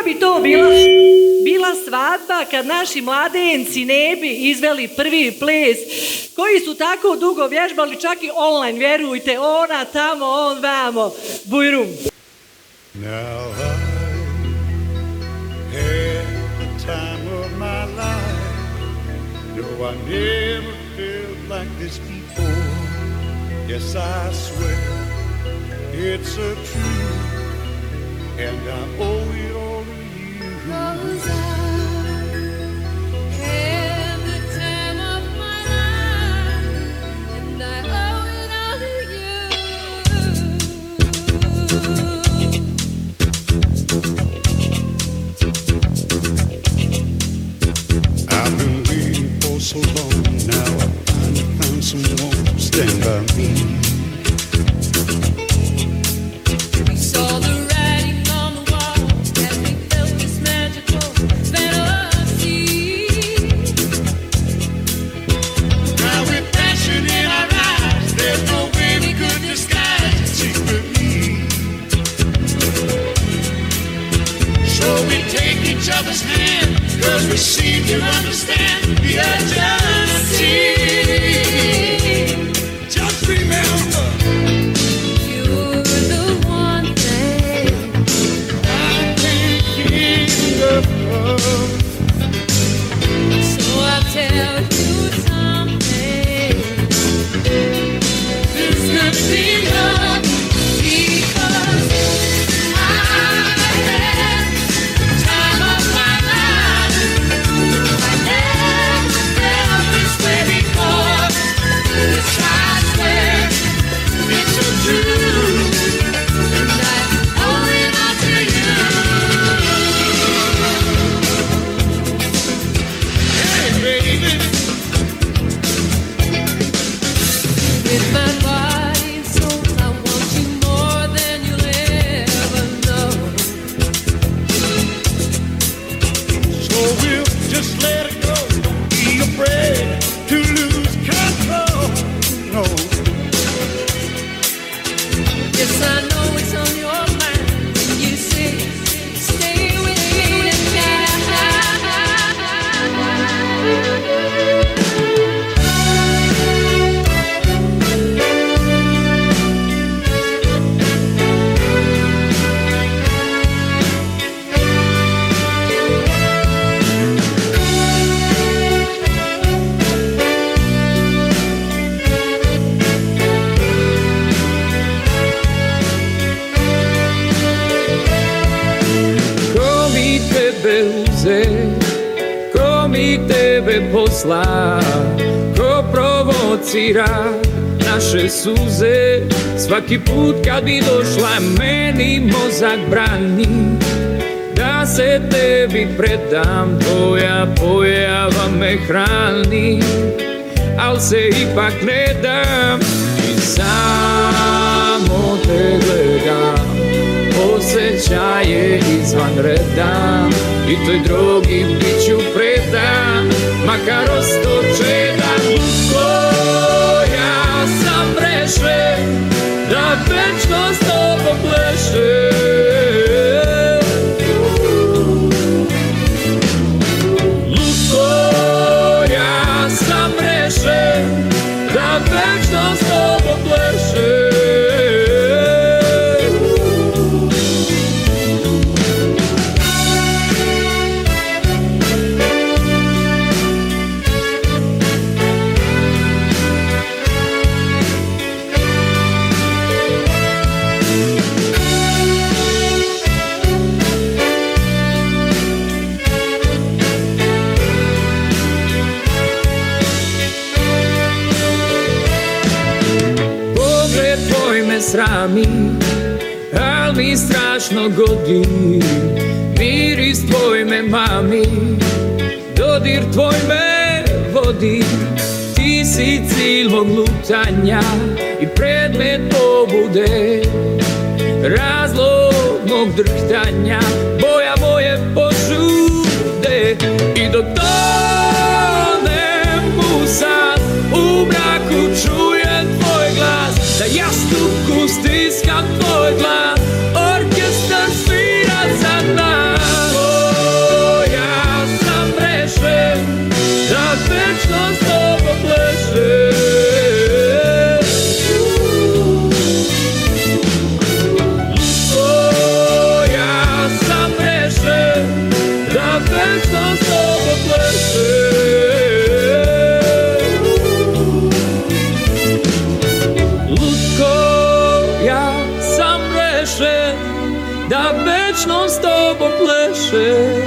Koja bi to bila svadba kad naši mladenci ne bi izveli prvi ples, koji su tako dugo vježbali, čak i online, vjerujte, ona tamo, on vamo, bujrum. Now I had the time of my life. No, I never felt like this before. Yes, I swear it's a truth, and I owe it all to you. 'Cause I had the time of my life, and I owe it all to you. I've been waiting for so long. Now I finally found someone to stand by me. We saw the writing on the wall as we felt this magical fantasy. Now with passion in our eyes, there's no way we could disguise it secretly. So we take each other's hand, 'cause we seem to understand the urgency. Just remember, You're the one thing I can't give up. so I'll tell you something. This could be love, Because I had the time of my life. I never felt this way before. Yes, I swear it's a truth. and I owe it all to you. Hey, baby. With my body and soul, I want you more than you'll ever know. So we'll just let it go. Don't be afraid to lose control. No, Yes, I know it's on your mind when you say, stay with me Ko mi tebe uze, ko mi tebe posla, ko provocira naše suze. Svaki put kad bi došla meni mozak brani da se tebi predam, tvoja pojava me hrani, al se ipak ne dam i samo te gledam. Osjećaje izvan reda i toj drogi bit ću predan, makar ostoče da dugo ja sam rešen, da večno s tobom plešem. Lutko, ja sam rešen, da večno s tobom plešem. Srami, al mi strašno godi, miris tvoj me mami, dodir tvoj me vodi. Ti si cilj mog lutanja i predmet pobude, razlog mog drhtanja, boja moje požude. I dok tonem u san, u mraku čujem tvoj glas, da jastuku stiskam tvoj glas, orkestar svira za nas. da večno s tobom plešem.